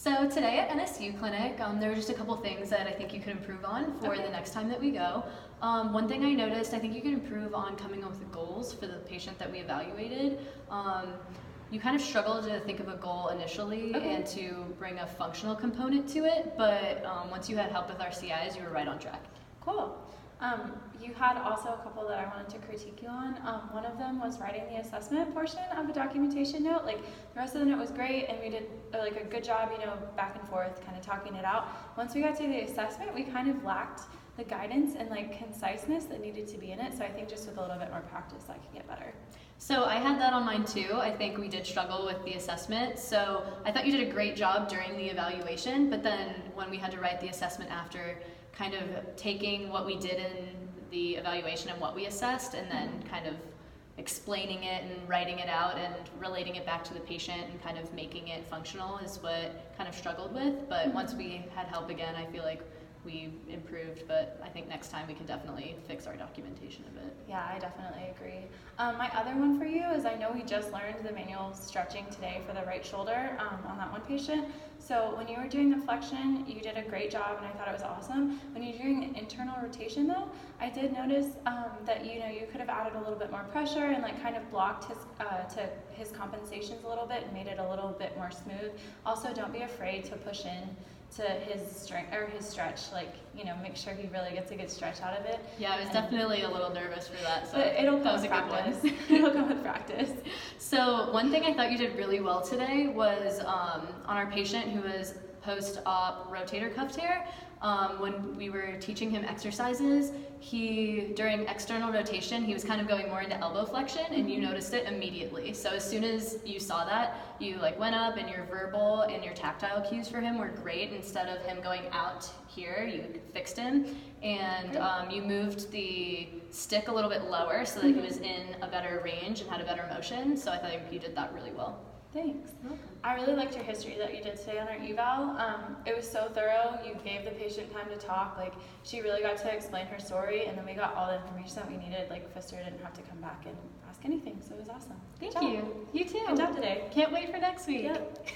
So today at NSU Clinic, there were just a couple things that I think you could improve on for the next time that we go. One thing I noticed, I think you can improve on coming up with goals for the patient that we evaluated. You kind of struggled to think of a goal initially and to bring a functional component to it, but once you had help with our CIs, you were right on track. Cool. You had also a couple that I wanted to critique you on. One of them was writing the assessment portion of a documentation note. Like, the rest of the note was great, and we did like a good job, back and forth, kind of talking it out. Once we got to the assessment, we kind of lacked the guidance and like conciseness that needed to be in it. So I think just with a little bit more practice, that can get better. So I had that on mine too. I think we did struggle with the assessment. So I thought you did a great job during the evaluation, but then when we had to write the assessment after, kind of taking what we did in the evaluation and what we assessed and then kind of explaining it and writing it out and relating it back to the patient and kind of making it functional is what kind of struggled with. But once we had help again, I feel like we improved, but I think next time we can definitely fix our documentation a bit. Yeah, I definitely agree. My other one for you is I know we just learned the manual stretching today for the right shoulder on that one patient. So when you were doing the flexion, you did a great job and I thought it was awesome. When you're doing internal rotation though, I did notice that you could have added a little bit more pressure and like kind of blocked his compensations a little bit and made it a little bit more smooth. Also, don't be afraid to push in to his strength or his stretch, make sure he really gets a good stretch out of it. Yeah, I was definitely a little nervous for that. So but it'll come with practice. It'll come with practice. So one thing I thought you did really well today was on our patient who was post-op rotator cuff tear. When we were teaching him exercises, during external rotation, he was kind of going more into elbow flexion, and you noticed it immediately. So as soon as you saw that, you went up, and your verbal and your tactile cues for him were great. Instead of him going out here, you fixed him, and you moved the stick a little bit lower so that he was in a better range and had a better motion. So I thought you did that really well. Thanks. I really liked your history that you did today on our eval. It was so thorough. You gave the patient time to talk. She really got to explain her story, and then we got all the information that we needed. Pfister didn't have to come back and ask anything, so it was awesome. Thank you. You too. Good job today. Can't wait for next week. Yep.